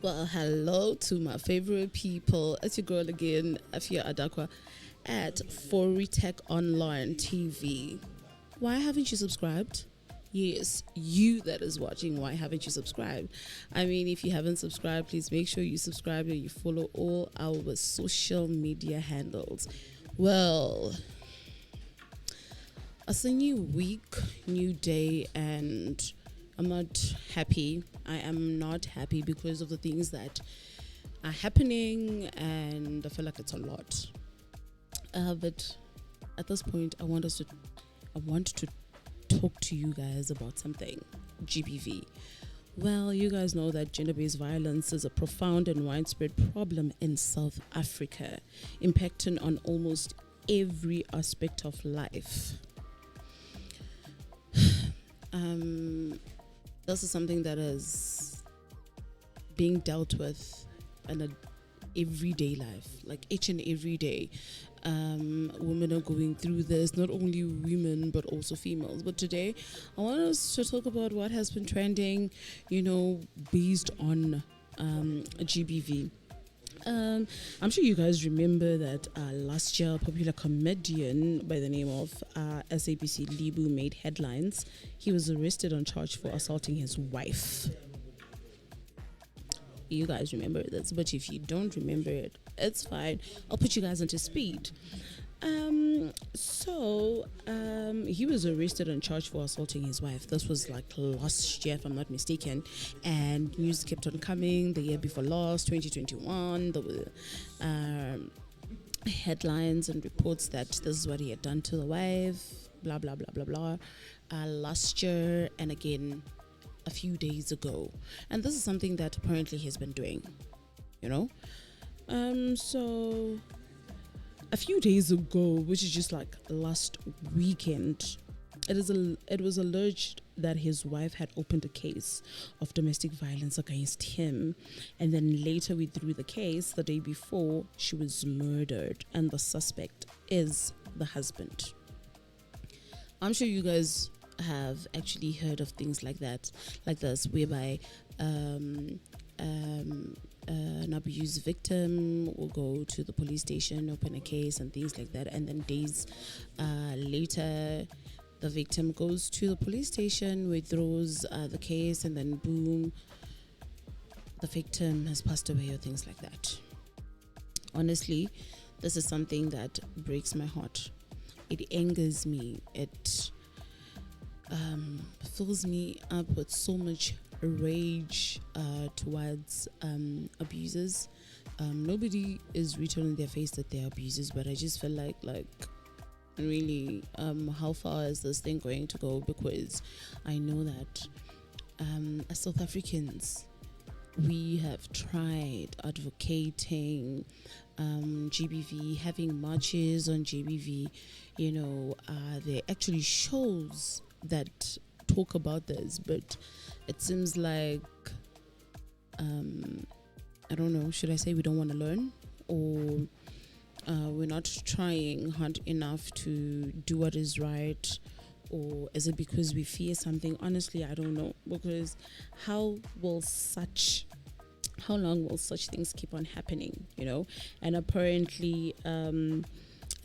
Well, hello to my favorite people. It's your girl again, Afia Adakwa, at Foritechonline TV. Why haven't you subscribed? Yes, you that is watching, why haven't you subscribed? I mean, if you haven't subscribed, please make sure you subscribe and you follow all our social media handles. Well, it's a new week, new day, and I'm not happy. I am not happy because of the things that are happening, and I feel like it's a lot. But at this point, I want to talk to you guys about something. GBV. Well, you guys know that gender-based violence is a profound and widespread problem in South Africa, impacting on almost every aspect of life. This is something that is being dealt with in a everyday life, like each and every day. Women are going through this, not only women but also females. But today I want us to talk about what has been trending, based on GBV. I'm sure you guys remember that last year a popular comedian by the name of SABC Livhu made headlines. He was arrested on charge for assaulting his wife. You guys remember this, but if you don't remember it, it's fine. I'll put you guys into speed. He was arrested and charged for assaulting his wife. This was like last year, if I'm not mistaken, and news kept on coming. The year before last, 2021, there were headlines and reports that this is what he had done to the wife, blah blah blah blah blah. Last year, and again a few days ago, and this is something that apparently he's been doing, so a few days ago, which is just like last weekend, it was alleged that his wife had opened a case of domestic violence against him, and then later withdrew the case. The day before, she was murdered, and the suspect is the husband. I'm sure you guys have actually heard of things like that, like this, whereby an abuse victim will go to the police station, open a case and things like that, and then days later the victim goes to the police station, withdraws the case, and then boom, the victim has passed away, or things like that. Honestly, this is something that breaks my heart. It angers me. It fills me up with so much rage towards abusers. Nobody is written on their face that they're abusers, but I just feel like really, how far is this thing going to go? Because I know that as South Africans, we have tried advocating GBV, having marches on GBV. There are actually shows that talk about this, but it seems like I don't know, should I say we don't want to learn, or we're not trying hard enough to do what is right, or is it because we fear something? Honestly, I don't know, because how long will such things keep on happening, And apparently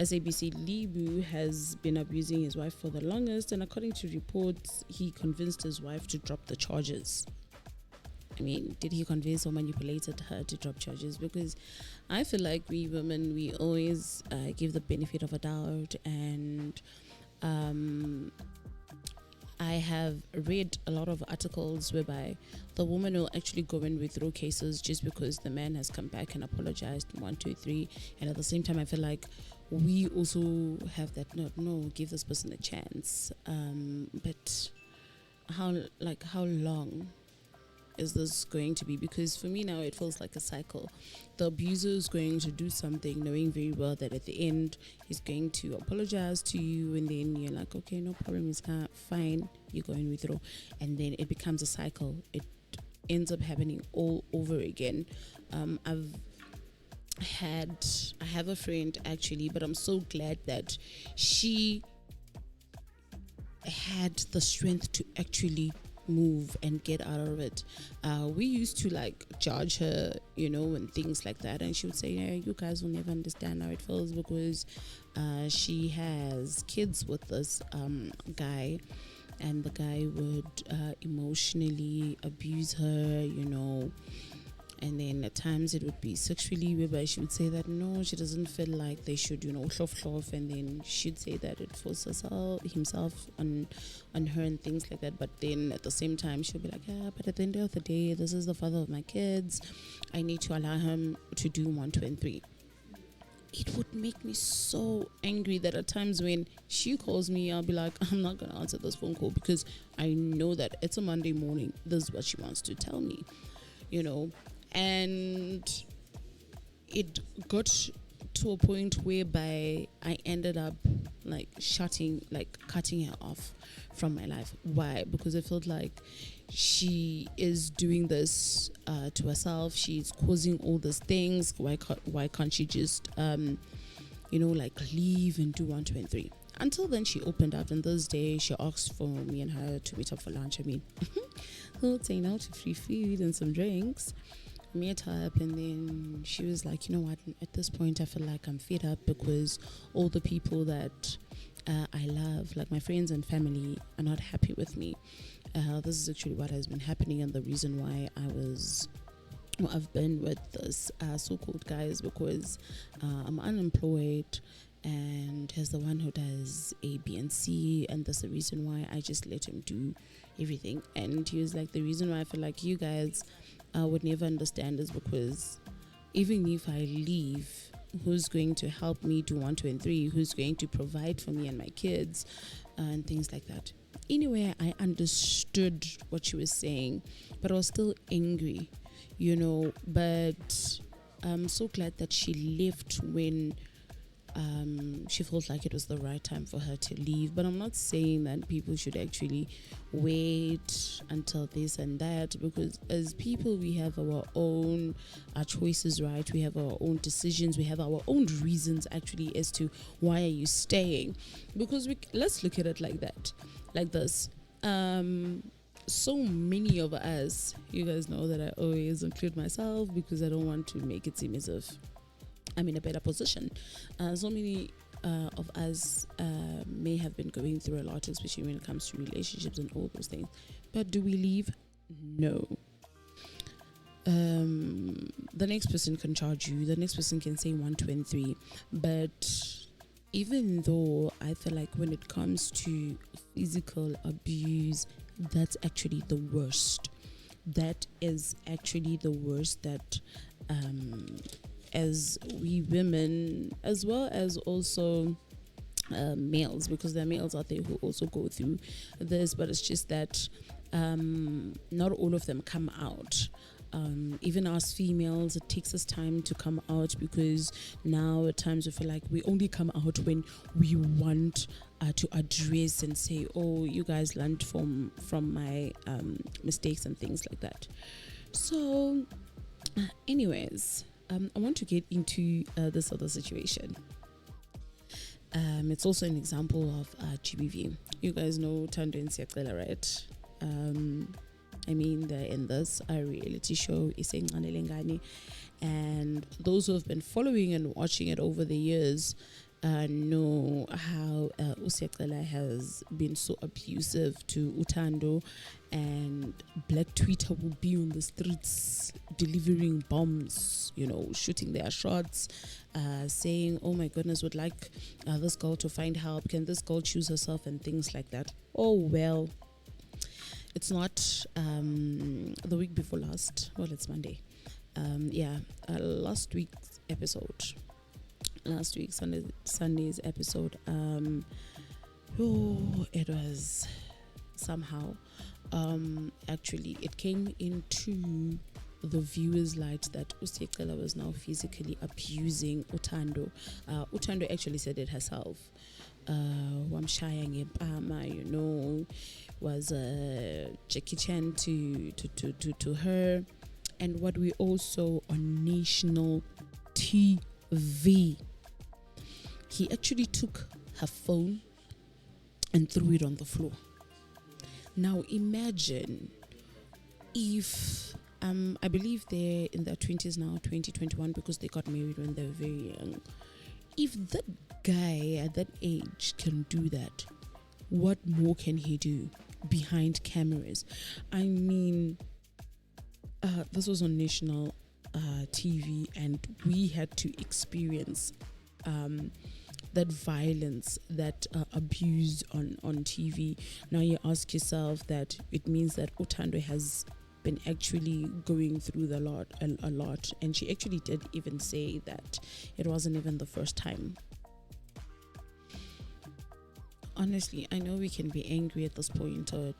SABC Livhu has been abusing his wife for the longest, and according to reports, he convinced his wife to drop the charges. I mean, did he convince or manipulated her to drop charges? Because I feel like we women, we always give the benefit of a doubt, and I have read a lot of articles whereby the woman will actually go and withdraw cases just because the man has come back and apologized, 1, 2, 3. And at the same time, I feel like we also have that, no, give this person a chance. But how long is this going to be? Because for me now, it feels like a cycle. The abuser is going to do something knowing very well that at the end he's going to apologize to you, and then you're like, okay, no problem, it's fine, you go and withdraw, and then it becomes a cycle. It ends up happening all over again. I have a friend actually, but I'm so glad that she had the strength to actually move and get out of it. We used to like judge her, and things like that, and she would say, yeah, you guys will never understand how it feels because she has kids with this guy, and the guy would emotionally abuse her, and then at times it would be sexually, whereby she would say that no, she doesn't feel like they should, hlof, and then she'd say that it forces himself on her and things like that. But then at the same time she'll be like, yeah, but at the end of the day, this is the father of my kids, I need to allow him to do 1, 2 and 3. It would make me so angry that at times when she calls me, I'll be like, I'm not going to answer this phone call because I know that it's a Monday morning. This is what she wants to tell me, And it got to a point whereby I ended up cutting her off from my life. Why? Because I felt like she is doing this to herself. She's causing all these things. Why can't she just leave and do 1, 2 and 3? Until then, she opened up, and this day she asked for me and her to meet up for lunch. I mean, who'll say no to free food and some drinks? Met up, and then she was like, you know what, at this point I feel like I'm fed up because all the people that I love, like my friends and family, are not happy with me. This is actually what has been happening, and the reason why I've been with this so-called guy is because I'm unemployed, and he's the one who does A, B, and C, and that's the reason why I just let him do everything. And he was like, the reason why I feel like you guys would never understand is because even if I leave, who's going to help me do 1, 2 and 3? Who's going to provide for me and my kids and things like that? Anyway, I understood what she was saying, but I was still angry, but I'm so glad that she left when she felt like it was the right time for her to leave. But I'm not saying that people should actually wait until this and that, because as people, we have our own choices, right? We have our own decisions, we have our own reasons actually as to why are you staying. Because let's look at it like this. So many of us, you guys know that I always include myself because I don't want to make it seem as if I'm in a better position. So many of us may have been going through a lot, especially when it comes to relationships and all those things. But do we leave? No. The next person can charge you. The next person can say 1, 2 and 3. But even though I feel like when it comes to physical abuse, that's actually the worst. That is actually the worst that as we women, as well as also males, because there are males out there who also go through this, but it's just that not all of them come out. Even us females, it takes us time to come out, because now at times we feel like we only come out when we want to address and say, oh, you guys learned from my mistakes and things like that. So anyways, I want to get into this other situation. It's also an example of GBV. You guys know Thando and Siakela, right? They're in this reality show, Isengane Lengane, and those who have been following and watching it over the years know how Usiakela has been so abusive to Thando, and Black Twitter will be on the streets delivering bombs, shooting their shots, saying, oh my goodness, would like this girl to find help, can this girl choose herself, and things like that. Oh well, it's not the week before last, well, it's Monday, last week's Sunday's episode, it was somehow actually it came into the viewers' light that Usiakela was now physically abusing Thando. Thando actually said it herself. Wamshaya ngempama, was Jackie Chan to her. And what we also on national TV, he actually took her phone and threw it on the floor. Now imagine if I believe they're in their 20s now, 2021, because they got married when they were very young. If that guy at that age can do that, what more can he do behind cameras? I mean, this was on national TV, and we had to experience that violence, that abuse on TV. Now you ask yourself that it means that Thando has been actually going through a lot, and she actually did even say that it wasn't even the first time. Honestly, I know we can be angry at this point at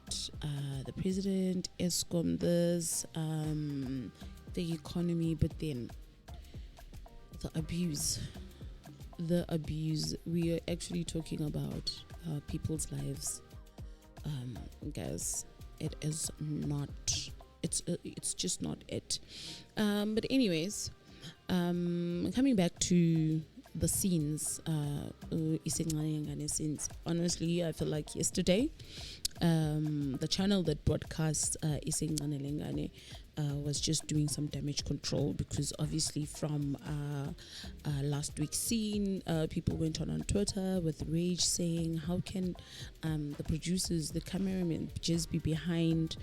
the president, ESCOM, this, the economy, but then the abuse. We are actually talking about people's lives, guys. It is not. It's just not it. But anyways, coming back to the scenes, scenes. Honestly, I feel like yesterday, the channel that broadcasts was just doing some damage control, because obviously from last week's scene, people went on Twitter with rage saying, how can the producers, the cameramen just be behind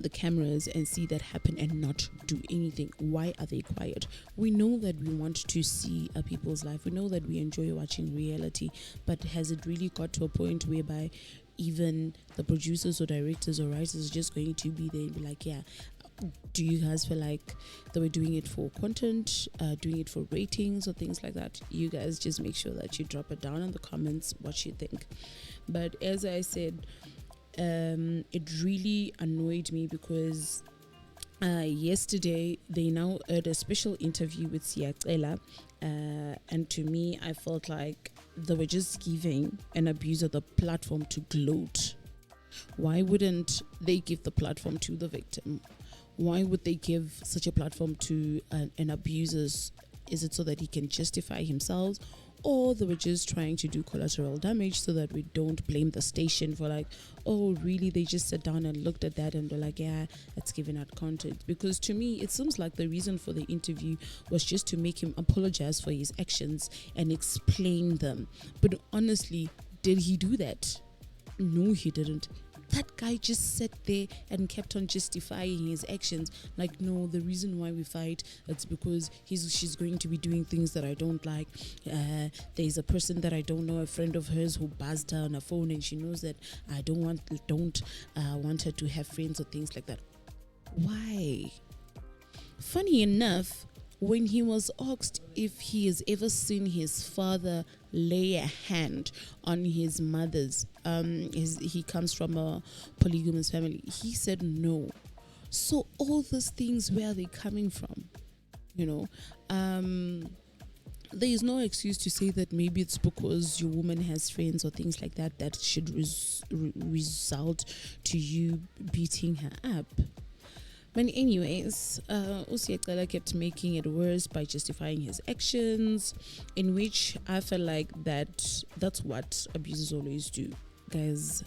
the cameras and see that happen and not do anything? Why are they quiet? We know that we want to see people's life. We know that we enjoy watching reality, but has it really got to a point whereby even the producers or directors or writers are just going to be there and be like, yeah, do you guys feel like they were doing it for content, doing it for ratings or things like that? You guys just make sure that you drop it down in the comments what you think. But as I said, it really annoyed me because yesterday they now aired a special interview with Siyacela, and to me I felt like they were just giving an abuser the platform to gloat. Why wouldn't they give the platform to the victim? Why would they give such a platform to an abuser? Is it so that he can justify himself, or they were just trying to do collateral damage so that we don't blame the station for like, oh really, they just sat down and looked at that and were like, yeah, it's giving out content? Because to me it seems like the reason for the interview was just to make him apologize for his actions and explain them. But honestly, did he do that? No, he didn't. That guy just sat there and kept on justifying his actions. Like, no, the reason why we fight, it's because she's going to be doing things that I don't like. There's a person that I don't know, a friend of hers, who buzzed her on her phone, and she knows that I don't want her to have friends or things like that. Why? Funny enough, when he was asked if he has ever seen his father lay a hand on his mother's, he comes from a polygamous family, he said no. So all those things, where are they coming from? There is no excuse to say that maybe it's because your woman has friends or things like that that should result to you beating her up. But anyways, Usiyacela kept making it worse by justifying his actions, in which I feel like that's what abusers always do. Guys,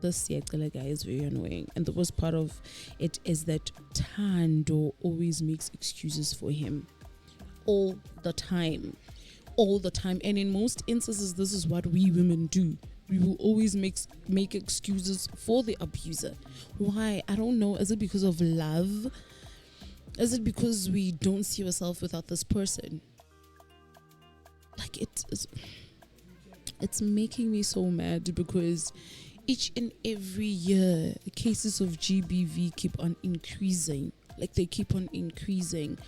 this Usiyacela guy is very annoying. And the worst part of it is that Thando always makes excuses for him. All the time. And in most instances, this is what we women do. We will always make excuses for the abuser. Why? I don't know. Is it because of love? Is it because we don't see ourselves without this person? Like, it's making me so mad, because each and every year cases of GBV keep on increasing. Like, they keep on increasing.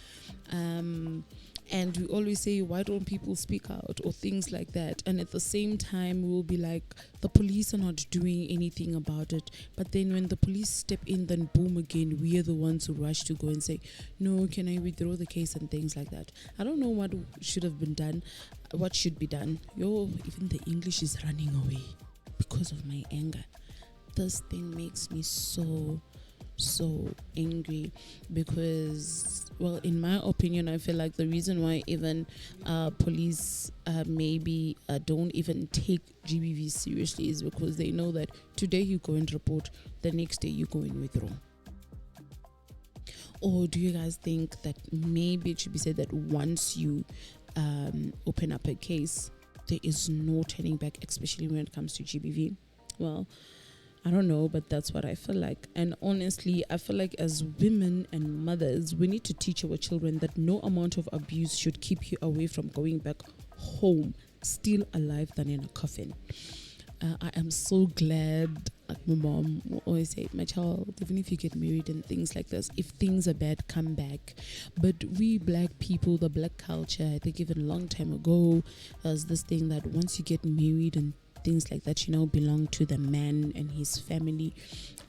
And we always say, why don't people speak out, or things like that? And at the same time, we'll be like, the police are not doing anything about it. But then when the police step in, then boom, again, we are the ones who rush to go and say, no, can I withdraw the case, and things like that. I don't know what should have been done, what should be done. Even the English is running away because of my anger. This thing makes me so so angry because, well, in my opinion, I feel like the reason why even police maybe don't even take GBV seriously is because they know that today you go and report, the next day you go and withdraw. Or do you guys think that maybe it should be said that once you open up a case, there is no turning back, especially when it comes to GBV? Well, I don't know, but that's what I feel like. And honestly, I feel like as women and mothers, we need to teach our children that no amount of abuse should keep you away from going back home, still alive than in a coffin. I am so glad, like my mom will always say, my child, even if you get married and things like this, if things are bad, come back. But we black people, the black culture, I think even a long time ago, there's this thing that once you get married and things like that, you now belong to the man and his family.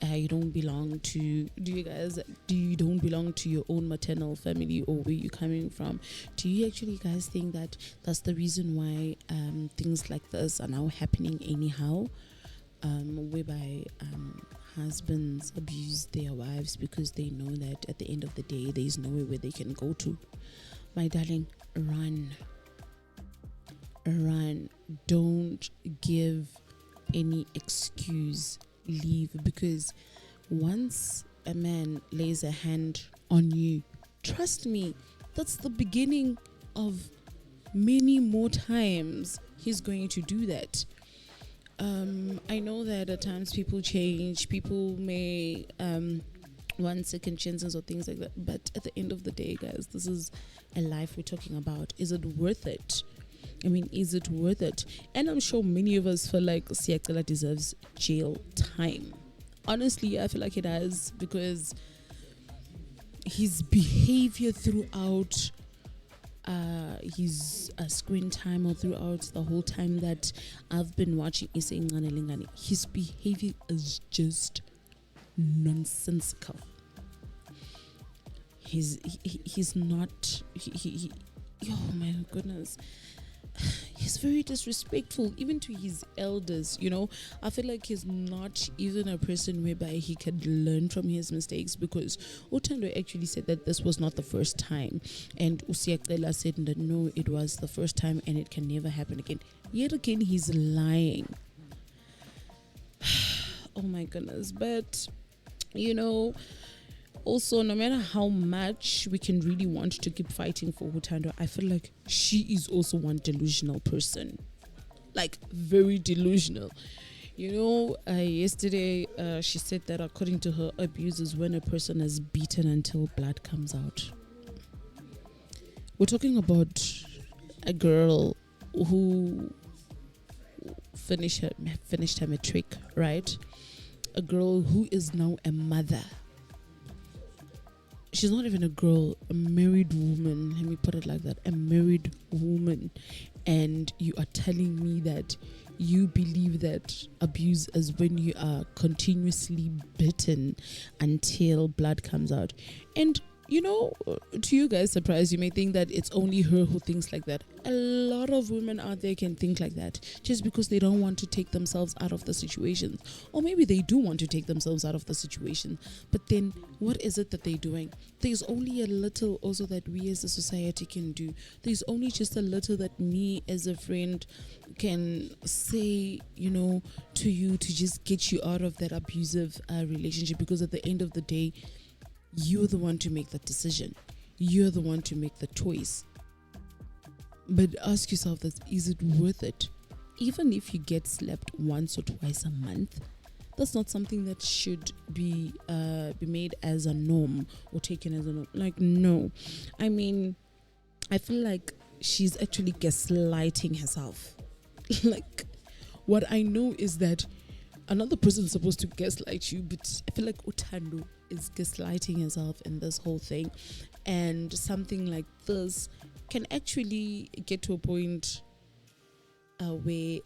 You don't belong to, you don't belong to your own maternal family or where you're coming from? Do you actually guys think that that's the reason why things like this are now happening anyhow, whereby husbands abuse their wives because they know that at the end of the day there is nowhere where they can go to? My darling, run. Don't give any excuse. Leave, because once a man lays a hand on you, trust me, that's the beginning of many more times he's going to do that. I know that at times people change, people may want second chances or things like that, but at the end of the day, guys, this is a life we're talking about. Is it worth it? I mean, is it worth it? And I'm sure many of us feel like Siyacela deserves jail time. Honestly, I feel like it does, because his behavior throughout his screen time, or throughout the whole time that I've been watching Ngane Lingane, his behavior is just nonsensical. He's not, oh my goodness, he's very disrespectful even to his elders. I feel like he's not even a person whereby he can learn from his mistakes, because Thando actually said that this was not the first time, and Siyacela said that no, it was the first time and it can never happen again. Yet again, he's lying. Oh my goodness. But also, no matter how much we can really want to keep fighting for Thando, I feel like she is also one delusional person. Like, very delusional. Yesterday she said that according to her, abuse is when a person is beaten until blood comes out. We're talking about a girl who finished her matric, right? A girl who is now a mother. She's not even a girl, a married woman. Let me put it like that, a married woman. And you are telling me that you believe that abuse is when you are continuously beaten until blood comes out. And to you guys' surprise, you may think that it's only her who thinks like that. A lot of women out there can think like that just because they don't want to take themselves out of the situation. Or maybe they do want to take themselves out of the situation. But then what is it that they're doing? There's only a little also that we as a society can do. There's only just a little that me as a friend can say, to you to just get you out of that abusive relationship. Because at the end of the day, you're the one to make that decision. You're the one to make the choice. But ask yourself this, is it worth it? Even if you get slapped once or twice a month, that's not something that should be made as a norm or taken as a norm. Like, no. I mean, I feel like she's actually gaslighting herself. Like, what I know is that another person is supposed to gaslight you, but I feel like Thando is gaslighting herself in this whole thing. And something like this can actually get to a point where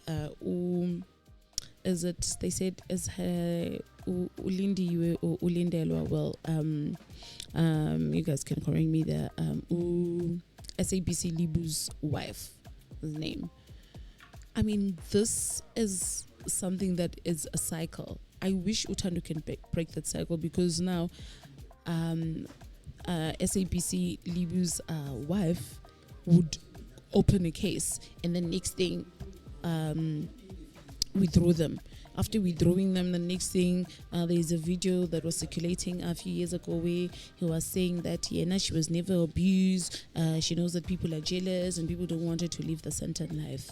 is it, they said, is her ulindiwe or ulindelwa? Well, you guys can correct me there. SABC Libu's wife, his name. I mean, this is something that is a cycle. I wish Uthando can break that cycle, because now SABC Livhu's wife would open a case, and the next thing withdraw them. After withdrawing them, the next thing, there's a video that was circulating a few years ago where he was saying that she was never abused. She knows that people are jealous and people don't want her to live the centered life.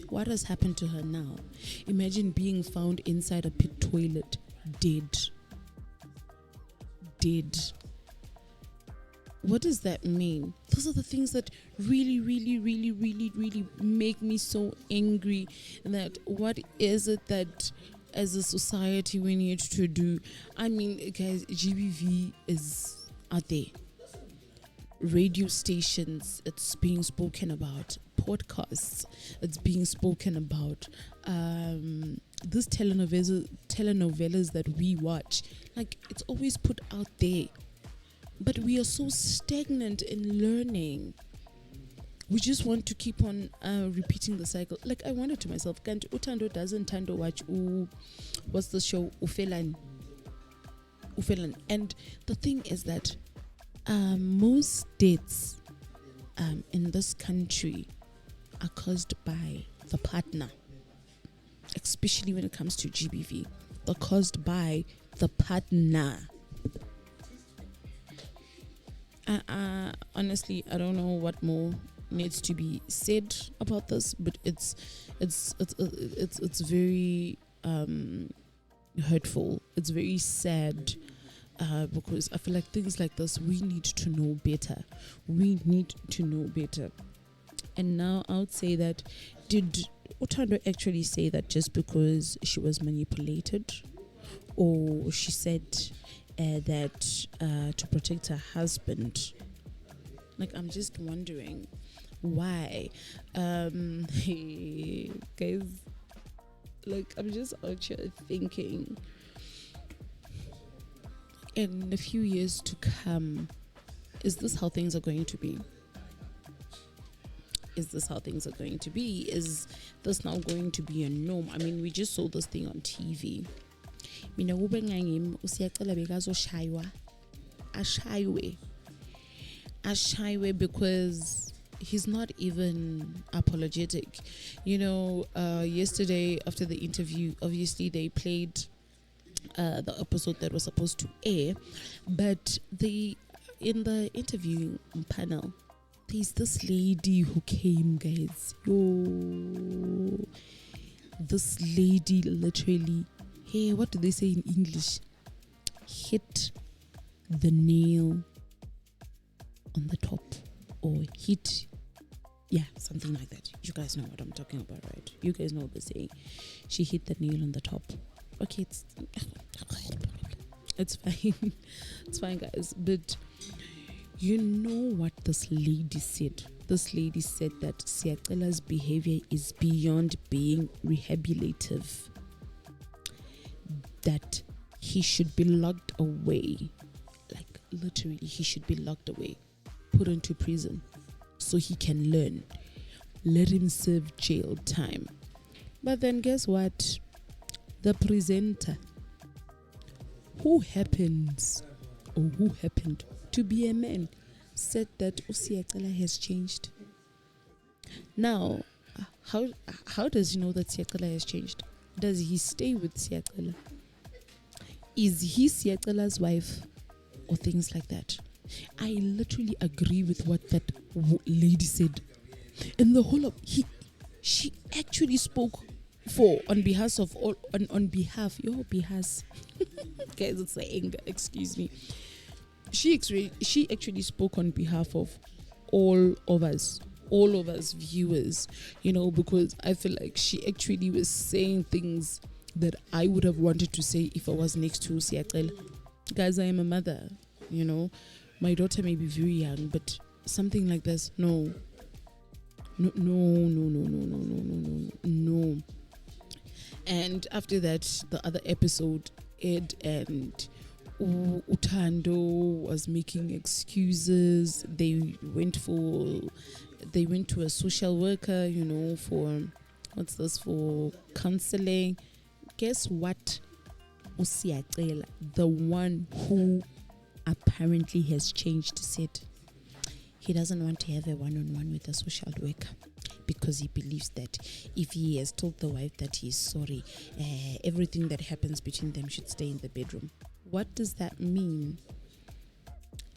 What has happened to her now? Imagine being found inside a pit toilet, dead. What does that mean? Those are the things that really, really, really, really, really make me so angry. That what is it that as a society we need to do? I mean, guys, GBV is out there. Radio stations, it's being spoken about. Podcasts, it's being spoken about. These telenovelas that we watch, like, it's always put out there. But we are so stagnant in learning. We just want to keep on repeating the cycle. Like, I wondered to myself, can't Uthando doesn't Thando watch what's the show? Ufelan. And the thing is that most deaths in this country are caused by the partner, especially when it comes to GBV. They're caused by the partner. Honestly, I don't know what more needs to be said about this, but it's very hurtful. It's very sad, because I feel like things like this, we need to know better. And now I would say that, did Uthando actually say that just because she was manipulated, or she said that to protect her husband? Like, I'm just wondering why. Guys, like, I'm just out here thinking, in a few years to come, is this how things are going to be? Is this now going to be a norm? I mean, we just saw this thing on TV. Mina kube ngangimi usiyacela bekazoshaywa ashaywe because he's not even apologetic. Yesterday after the interview, obviously they played the episode that was supposed to air, but in the interview panel, there's this lady who came, guys. This lady literally, hey, what do they say in English? Hit the nail on the top, or hit, something like that. You guys know what I'm talking about, right? You guys know what they're saying. She hit the nail on the top. Okay, it's fine. It's fine, guys. But you know what this lady said? This lady said that Siyacela's behavior is beyond being rehabilitative. That he should be locked away. Like, literally, he should be locked away. Put into prison so he can learn. Let him serve jail time. But then guess what? The presenter who happened to be a man said that Siyacela has changed. Now, how does he know that Siyacela has changed? Does he stay with Siyacela? Is he Siyacela's wife? Or things like that. I literally agree with what that lady said. And the whole of she actually spoke on behalf your behalf. Guys, it's the anger, excuse me. She actually spoke on behalf of all of us viewers, because I feel like she actually was saying things that I would have wanted to say if I was next to Siyacela. Guys, I am a mother, my daughter may be very young, but something like this, no. And after that, the other episode, Ed and Uthando was making excuses. They went to a social worker, for counseling. Guess what? uSiyacela, the one who apparently has changed, said he doesn't want to have a one-on-one with a social worker because he believes that if he has told the wife that he's sorry, everything that happens between them should stay in the bedroom. What does that mean?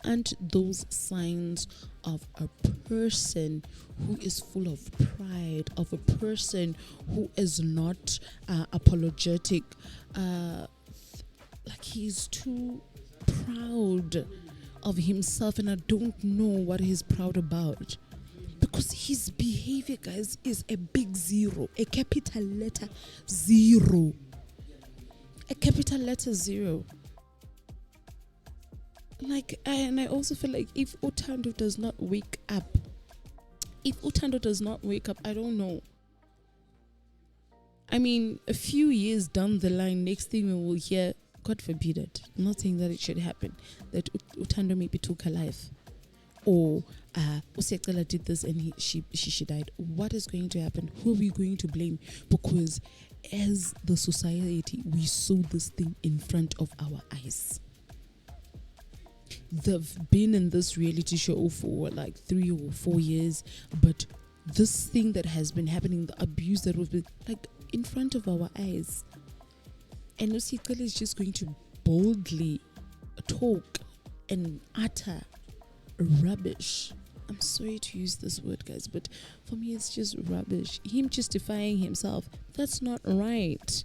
Aren't those signs of a person who is full of pride, of a person who is not apologetic? Like he's too proud of himself, and I don't know what he's proud about, because his behavior, guys, is a big zero, a capital letter zero, a capital letter zero. Like, and I also feel like if Thando does not wake up, I don't know. I mean, a few years down the line, next thing we will hear, God forbid it, I'm not saying that it should happen, that Thando maybe took her life, or uSiyacela did this and she died. What is going to happen? Who are we going to blame? Because as the society, we saw this thing in front of our eyes. They've been in this reality show for like 3 or 4 years, but this thing that has been happening, the abuse that was been like in front of our eyes, and uSiyacela is just going to boldly talk and utter rubbish. I'm sorry to use this word, guys, but for me it's just rubbish. Him justifying himself, that's not right.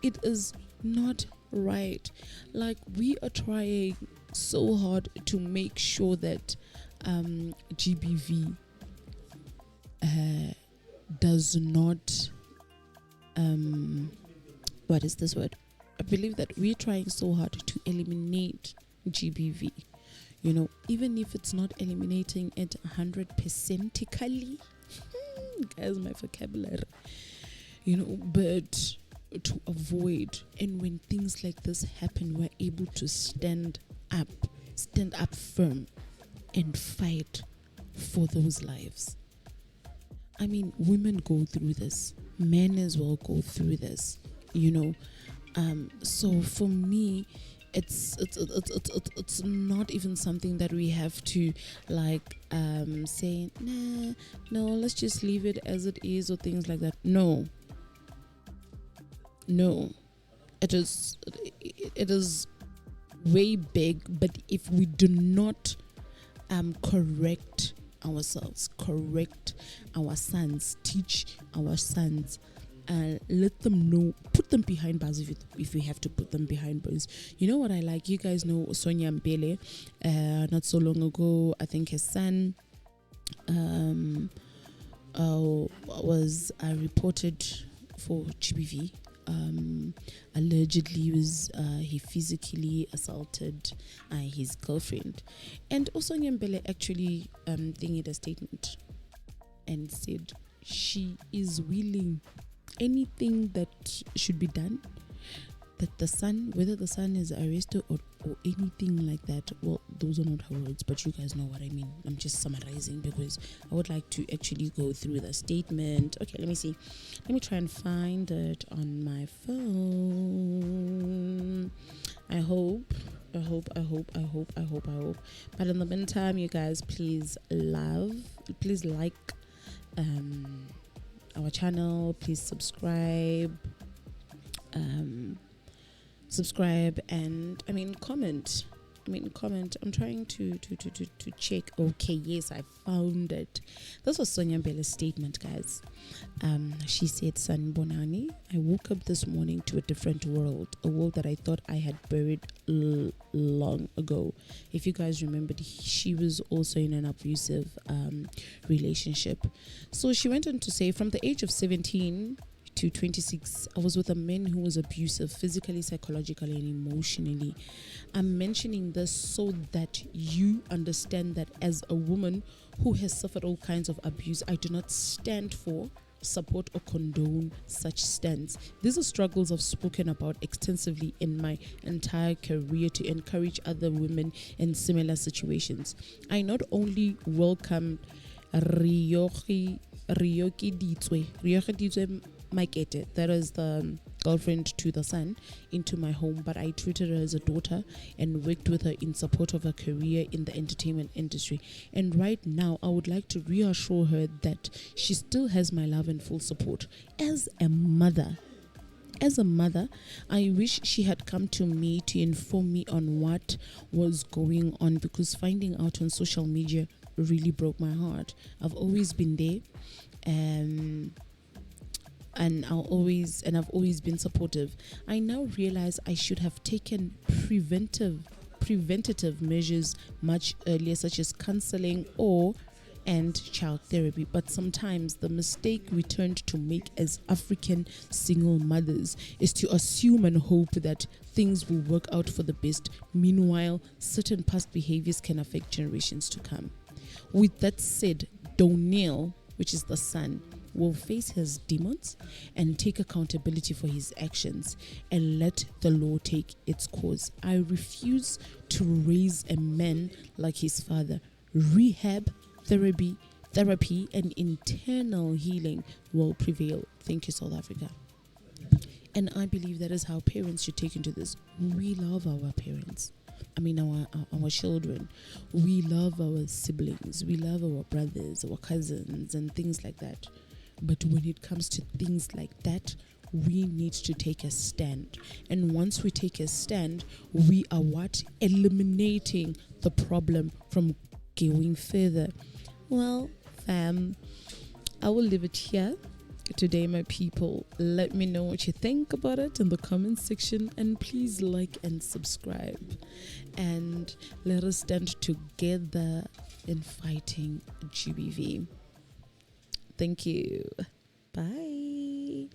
It is not right. Like, we are trying so hard to make sure that GBV does not what is this word? I believe that we're trying so hard to eliminate GBV. You know, even if it's not eliminating it 100%ically, guys, my vocabulary, you know, but to avoid, and when things like this happen, we're able to stand up firm and fight for those lives. I mean, women go through this, men as well go through this, you know. So for me, it's not even something that we have to like say no, let's just leave it as it is, or things like that. No, it is way big. But if we do not correct ourselves, correct our sons, teach our sons, let them know, put them behind bars if we have to put them behind bars. You know what I like? You guys know Sonia Mbele. Not so long ago, I think his son was reported for GBV. Allegedly he physically assaulted his girlfriend, and also Nyembele actually did a statement and said she is willing anything that should be done, that the son, whether the son is arrested or anything like that. Well, those are not her words, but you guys know what I mean. I'm just summarizing because I would like to actually go through the statement. Okay, let me see. Let me try and find it on my phone. I hope. But in the meantime, you guys, please like our channel, please subscribe, and comment. I'm trying to check. Okay, yes, I found it. This was Sonia Mbele's statement, guys. She said, "Sanibonani, I woke up this morning to a different world, a world that I thought I had buried long ago." If you guys remembered, she was also in an abusive relationship. So she went on to say, from the age of 17 to 26, I was with a man who was abusive physically, psychologically, and emotionally. I'm mentioning this so that you understand that as a woman who has suffered all kinds of abuse, I do not stand for, support, or condone such stance. These are struggles I've spoken about extensively in my entire career to encourage other women in similar situations. I not only welcome Ryoki Ditswe Maikete, that is the girlfriend to the son, into my home, but I treated her as a daughter and worked with her in support of her career in the entertainment industry. And right now, I would like to reassure her that she still has my love and full support. As a mother, I wish she had come to me to inform me on what was going on, because finding out on social media really broke my heart. I've always been there, and I've always been supportive. I now realize I should have taken preventative measures much earlier, such as counseling and child therapy. But sometimes the mistake we tend to make as African single mothers is to assume and hope that things will work out for the best. Meanwhile, certain past behaviors can affect generations to come. With that said, Donnell, which is the son, will face his demons and take accountability for his actions and let the law take its course. I refuse to raise a man like his father. Rehab, therapy, and internal healing will prevail. Thank you, South Africa. And I believe that is how parents should take into this. We love our parents. Our children. We love our siblings. We love our brothers, our cousins, and things like that. But when it comes to things like that, we need to take a stand. And once we take a stand, we are eliminating the problem from going further. Well, fam, I will leave it here today, my people. Let me know what you think about it in the comment section, and please like and subscribe, and let us stand together in fighting GBV. Thank you. Bye.